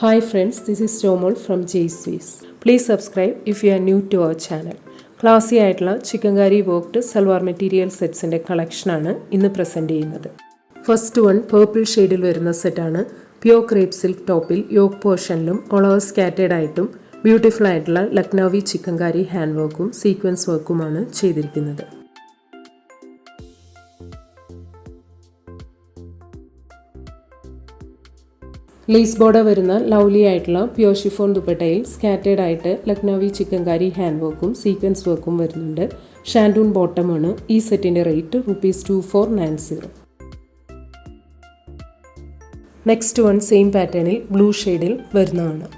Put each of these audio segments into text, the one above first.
Hi friends, this is Jomol from JSWIS. Please subscribe if you are new to our channel. ക്ലാസി ആയിട്ടുള്ള chikankari worked salwar material സെറ്റ്സിൻ്റെ കളക്ഷനാണ് ഇന്ന് present ചെയ്യുന്നത്. First one purple ഷെയ്ഡിൽ വരുന്ന സെറ്റാണ്. Pure crepe silk ടോപ്പിൽ yoke പോർഷനിലും ഓൾ ഓവർ സ്കാറ്റേഡ് ആയിട്ടും ബ്യൂട്ടിഫുൾ ആയിട്ടുള്ള ലക്നൗവി ചിക്കൻകാരി ഹാൻഡ് വർക്കും സീക്വൻസ് വർക്കുമാണ് ചെയ്തിരിക്കുന്നത്. ലേസ് ബോർഡർ വരുന്ന ലവ്ലി ആയിട്ടുള്ള പ്യോർ ഷിഫോൺ ദുപ്പട്ടയിൽ സ്കാറ്റേഡ് ആയിട്ട് ലക്നൗവി ചിക്കൻകാരി ഹാൻഡ് വർക്കും സീക്വൻസ് വർക്കും വരുന്നുണ്ട്. ഷാൻഡൂൺ ബോട്ടമാണ്. ഈ സെറ്റിൻ്റെ റേറ്റ് ₹2490. നെക്സ്റ്റ് വൺ സെയിം പാറ്റേണിൽ ബ്ലൂ ഷെയ്ഡിൽ വരുന്നതാണ്.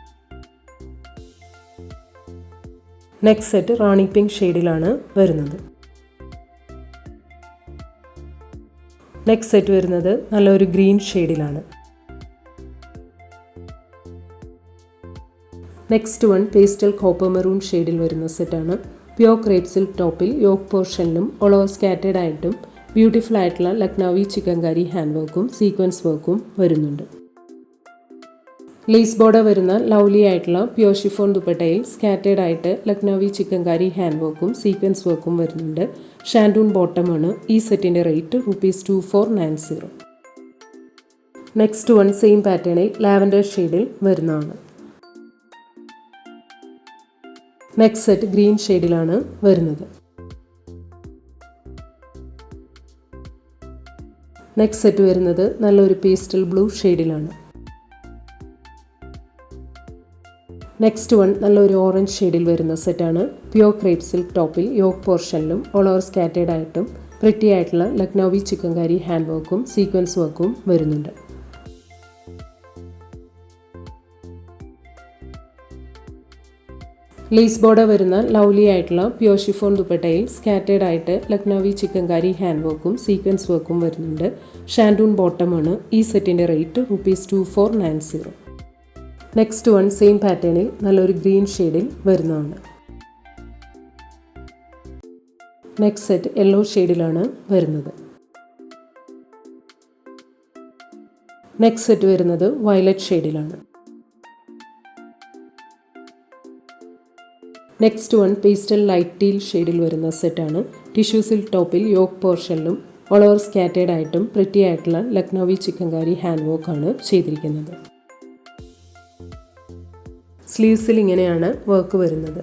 നെക്സ്റ്റ് സെറ്റ് റാണി പിങ്ക് ഷെയ്ഡിലാണ് വരുന്നത്. നെക്സ്റ്റ് സെറ്റ് വരുന്നത് നല്ലൊരു ഗ്രീൻ ഷെയ്ഡിലാണ്. Next one pastel copper maroon ഷെയ്ഡിൽ വരുന്ന സെറ്റാണ്. പ്യോർ ക്രേപ്പ് സിൽക്ക് ടോപ്പിൽ യോക്ക് പോർഷനിലും ഓൾ ഓവർ സ്കാറ്റേഡ് ആയിട്ടും ബ്യൂട്ടിഫുൾ ആയിട്ടുള്ള ലക്നൗവി ചിക്കൻകാരി ഹാൻഡ് വർക്കും സീക്വൻസ് വർക്കും വരുന്നുണ്ട്. ലേസ് ബോർഡർ വരുന്ന ലവ്ലി ആയിട്ടുള്ള പ്യോർ ഷിഫോൺ ദുപ്പട്ടയിൽ സ്കാറ്റേഡ് ആയിട്ട് ലക്നൗവി ചിക്കൻകാരി ഹാൻഡ് വർക്കും സീക്വൻസ് വർക്കും വരുന്നുണ്ട്. ഷാൻഡൂൺ ബോട്ടമാണ്. ഈ സെറ്റിൻ്റെ റേറ്റ് ₹2490. നെക്സ്റ്റ് വൺ സെയിം പാറ്റേണിൽ ലാവൻഡർ ഷെയ്ഡിൽ വരുന്നതാണ്. നെക്സ്റ്റ് സെറ്റ് ഗ്രീൻ ഷെയ്ഡിലാണ് വരുന്നത്. നെക്സ്റ്റ് സെറ്റ് വരുന്നത് നല്ലൊരു പേസ്റ്റൽ ബ്ലൂ ഷെയ്ഡിലാണ്. നെക്സ്റ്റ് വൺ നല്ലൊരു ഓറഞ്ച് ഷെയ്ഡിൽ വരുന്ന സെറ്റാണ്. പ്യോർ ക്രേപ്പ് സിൽക്ക് ടോപ്പിൽ യോക്ക് പോർഷനിലും ഓൾ ഓവർ സ്കാറ്റേഡ് ആയിട്ടും പ്രിറ്റി ആയിട്ടുള്ള ലക്നൗവി ചിക്കൻകാരി ഹാൻഡ് വർക്കും സീക്വൻസ് വർക്കും വരുന്നുണ്ട്. ലേസ് ബോർഡർ വരുന്ന ലവ്ലി ആയിട്ടുള്ള പ്യോർ ഷിഫോൺ ദുപ്പട്ടയിൽ സ്കാറ്റേഡ് ആയിട്ട് ലക്നൗവി ചിക്കൻകാരി ഹാൻഡ് വർക്കും സീക്വൻസ് വർക്കും വരുന്നുണ്ട്. ഷാൻഡൂൺ ബോട്ടമാണ്. ഈ സെറ്റിൻ്റെ റേറ്റ് ₹2490. നെക്സ്റ്റ് വൺ സെയിം പാറ്റേണിൽ നല്ലൊരു ഗ്രീൻ ഷെയ്ഡിൽ വരുന്നതാണ്. നെക്സ്റ്റ് സെറ്റ് യെല്ലോ ഷെയ്ഡിലാണ് വരുന്നത്. നെക്സ്റ്റ് സെറ്റ് വരുന്നത് വയലറ്റ് ഷെയ്ഡിലാണ്. Next one pastel light teal ഷെയ്ഡിൽ വരുന്ന സെറ്റാണ്. ടിഷ്യൂ സിൽക്ക് ടോപ്പിൽ യോക്ക് പോർഷനിലും ഓൾ ഓവർ സ്കാറ്റേഡ് ആയിട്ടും പ്രിറ്റി ആയിട്ടുള്ള ലക്നൗവി ചിക്കൻകാരി ഹാൻഡ് വർക്കാണ് ചെയ്തിരിക്കുന്നത്. സ്ലീവ്സിൽ ഇങ്ങനെയാണ് വർക്ക് വരുന്നത്.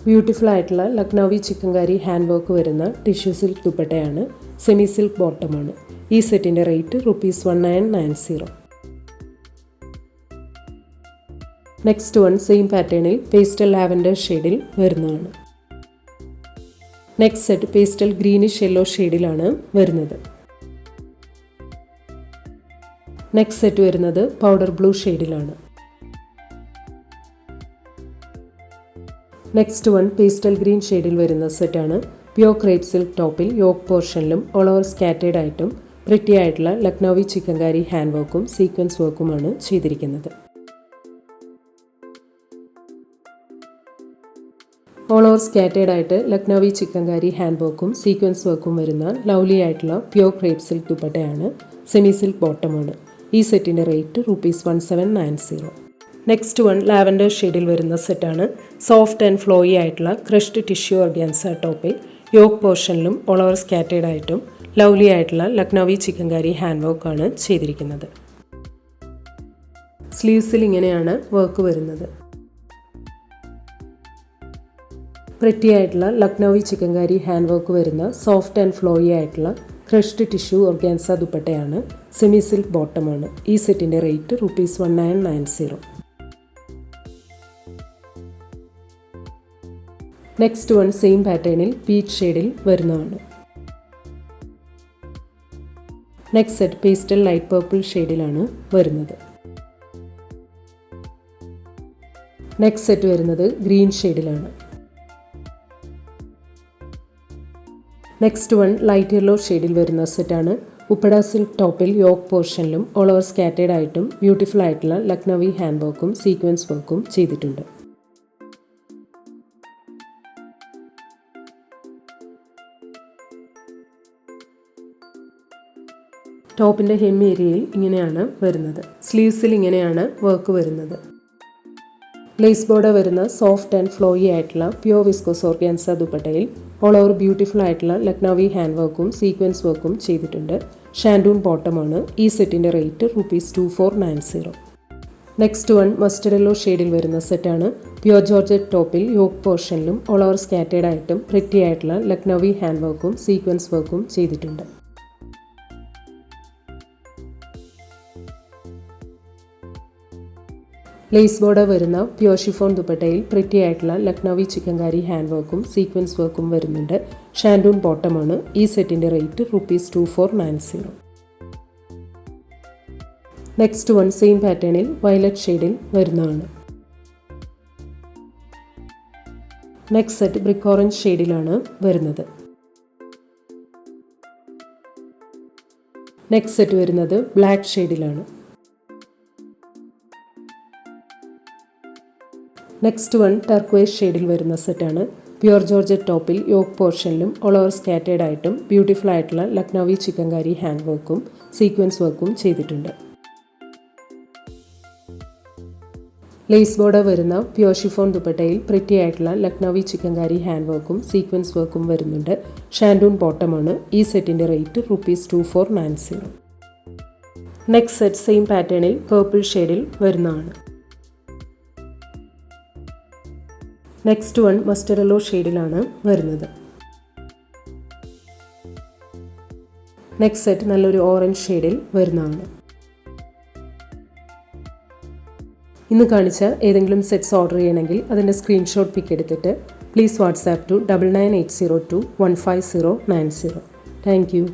ബ്യൂട്ടിഫുൾ ആയിട്ടുള്ള ലക്നൗവി ചിക്കൻകാരി ഹാൻഡ് വർക്ക് വരുന്ന ടിഷ്യൂ സിൽക്ക് ദുപ്പട്ടയാണ്. സെമി സിൽക്ക് ബോട്ടമാണ്. ഈ സെറ്റിൻ്റെ റേറ്റ് ₹1990. നെക്സ്റ്റ് വൺ സെയിം പാറ്റേണിൽ പേസ്റ്റൽ ലാവൻഡർ ഷെയ്ഡിൽ വരുന്നതാണ്. Next set pastel greenish yellow ഷെയ്ഡിലാണ് വരുന്നത്. നെക്സ്റ്റ് സെറ്റ് വരുന്നത് പൗഡർ ബ്ലൂ ഷെയ്ഡിലാണ്. നെക്സ്റ്റ് വൺ പേസ്റ്റൽ ഗ്രീൻ ഷെയ്ഡിൽ വരുന്ന സെറ്റാണ്. പ്യോർ ക്രേപ്പ് സിൽക്ക് ടോപ്പിൽ യോക്ക് പോർഷനിലും ഓൾ ഓവർ സ്കാറ്റേഡ് ആയിട്ടും പ്രിറ്റി ആയിട്ടുള്ള ലക്നൗവി ചിക്കൻകാരി ഹാൻഡ് വർക്കും സീക്വൻസ് വർക്കുമാണ് ചെയ്തിരിക്കുന്നത്. ഓൾ ഓവർ സ്കാറ്റേഡ് ആയിട്ട് ലക്നൗവി ചിക്കൻകാരി ഹാൻഡ് വർക്കും സീക്വൻസ് വർക്കും വരുന്ന ലവ്ലി ആയിട്ടുള്ള പ്യോർ ക്രേപ്പ് സിൽക്ക് ദുപ്പട്ടയാണ്. സെമി സിൽക്ക് ബോട്ടമാണ്. ഈ സെറ്റിൻ്റെ റേറ്റ് ₹1790. നെക്സ്റ്റ് വൺ ലാവൻഡർ ഷെയ്ഡിൽ വരുന്ന സെറ്റാണ്. സോഫ്റ്റ് ആൻഡ് ഫ്ലോയി ആയിട്ടുള്ള ക്രഷ്ഡ് ടിഷ്യൂ ഓർഗാൻസ ടോപ്പിൽ യോക്ക് പോർഷനിലും ഓൾ ഓവർ സ്കാറ്റേഡ് ആയിട്ടും ലവ്ലി ആയിട്ടുള്ള ലക്നൗവി ചിക്കൻകാരി ഹാൻഡ് വർക്കാണ് ചെയ്തിരിക്കുന്നത്. സ്ലീവ്സിൽ ഇങ്ങനെയാണ് വർക്ക് വരുന്നത്. പ്രിറ്റി ആയിട്ടുള്ള ലക്നൗവി ചിക്കൻകാരി ഹാൻഡ് വർക്ക് വരുന്ന സോഫ്റ്റ് ആൻഡ് ഫ്ലോയി ആയിട്ടുള്ള ക്രഷ്ഡ് ടിഷ്യൂ ഓർഗാൻസ ദുപ്പട്ടയാണ്. സെമി സിൽക്ക് ബോട്ടമാണ്. ഈ സെറ്റിൻ്റെ റേറ്റ് ₹1990. നെക്സ്റ്റ് വൺ സെയിം പാറ്റേണിൽ പീച്ച് ഷെയ്ഡിൽ വരുന്നതാണ്. Next set pastel light purple ഷെയ്ഡിലാണ് വരുന്നത്. നെക്സ്റ്റ് സെറ്റ് വരുന്നത് ഗ്രീൻ ഷെയ്ഡിലാണ്. നെക്സ്റ്റ് വൺ ലൈറ്റ് യെല്ലോ ഷെയ്ഡിൽ വരുന്ന സെറ്റാണ്. ഉപ്പട സിൽക്ക് ടോപ്പിൽ യോക്ക് പോർഷനിലും ഓൾ ഓവർ സ്കാറ്റേഡ് ആയിട്ടും ബ്യൂട്ടിഫുൾ ആയിട്ടുള്ള ലക്നൗവി ഹാൻഡ് വർക്കും സീക്വൻസ് വർക്കും ചെയ്തിട്ടുണ്ട്. ടോപ്പിൻ്റെ ഹെം ഏരിയയിൽ ഇങ്ങനെയാണ് വരുന്നത്. സ്ലീവ്സിൽ ഇങ്ങനെയാണ് വർക്ക് വരുന്നത്. ലേസ് ബോർഡർ വരുന്ന സോഫ്റ്റ് ആൻഡ് ഫ്ലോയി ആയിട്ടുള്ള പ്യോർ വിസ്കോസ് ഓർഗാൻസ ദുപ്പട്ടയിൽ ഓൾ ഓവർ ബ്യൂട്ടിഫുൾ ആയിട്ടുള്ള ലക്നൗവി ഹാൻഡ് വർക്കും സീക്വൻസ് വർക്കും ചെയ്തിട്ടുണ്ട്. ഷാൻഡൂൺ ബോട്ടമാണ്. ഈ സെറ്റിൻ്റെ rate ₹2490. Next one mustard yellow ഷെയ്ഡിൽ വരുന്ന സെറ്റാണ്. പ്യോർ ജോർജറ്റ് ടോപ്പിൽ യോക്ക് പോർഷനിലും ഓൾ ഓവർ സ്കാറ്റേഡ് ആയിട്ടും പ്രിറ്റി ആയിട്ടുള്ള ലക്നൗവി ഹാൻഡ് വർക്കും സീക്വൻസ് വർക്കും ചെയ്തിട്ടുണ്ട്. ലേസ് ബോർഡർ വരുന്ന പ്യോർ ഷിഫോൺ ദുപ്പട്ടയിൽ പ്രിറ്റി ആയിട്ടുള്ള ലക്നൗവി ചിക്കൻകാരി ഹാൻഡ് വർക്കും സീക്വൻസ് വർക്കും വരുന്നുണ്ട്. ഷാൻഡൂൺ ബോട്ടമാണ്. ഈ സെറ്റിൻ്റെ റേറ്റ് ₹2490. നെക്സ്റ്റ് വൺ സെയിം പാറ്റേണിൽ വയലറ്റ് ഷെയ്ഡിൽ വരുന്നതാണ്. നെക്സ്റ്റ് സെറ്റ് ബ്രിക്ക് ഓറഞ്ച് ഷെയ്ഡിലാണ് വരുന്നത്. നെക്സ്റ്റ് സെറ്റ് വരുന്നത് ബ്ലാക്ക് ഷെയ്ഡിലാണ്. നെക്സ്റ്റ് വൺ ടർക്വൈസ് ഷെയ്ഡിൽ വരുന്ന സെറ്റാണ്. പ്യോർ ജോർജറ്റ് ടോപ്പിൽ യോക്ക് പോർഷനിലും ഓൾ ഓവർ സ്കാറ്റേഡ് ആയിട്ടും ബ്യൂട്ടിഫുൾ ആയിട്ടുള്ള ലക്നൗവി ചിക്കൻകാരി ഹാൻഡ് വർക്കും സീക്വൻസ് വർക്കും ചെയ്തിട്ടുണ്ട്. ലേസ് ബോർഡർ വരുന്ന പ്യോർ ഷിഫോൺ ദുപ്പട്ടയിൽ പ്രിറ്റി ആയിട്ടുള്ള ലക്നൗവി ചിക്കൻകാരി ഹാൻഡ് വർക്കും സീക്വൻസ് വർക്കും വരുന്നുണ്ട്. ഷാൻഡൂൺ ബോട്ടമാണ്. ഈ സെറ്റിൻ്റെ റേറ്റ് ₹2490. നെക്സ്റ്റ് സെറ്റ് സെയിം പാറ്റേണിൽ പേർപ്പിൾ ഷെയ്ഡിൽ വരുന്നതാണ്. നെക്സ്റ്റ് വൺ മസ്റ്റർഡ് യെല്ലോ ഷെയ്ഡിലാണ് വരുന്നത്. നെക്സ്റ്റ് സെറ്റ് നല്ലൊരു ഓറഞ്ച് ഷെയ്ഡിൽ വരുന്നതാണ്. ഇന്ന് കാണിച്ച ഏതെങ്കിലും സെറ്റ്സ് ഓർഡർ ചെയ്യണമെങ്കിൽ അതിൻ്റെ സ്ക്രീൻഷോട്ട് പിക്ക് എടുത്തിട്ട് please WhatsApp to 9980215090. Thank U.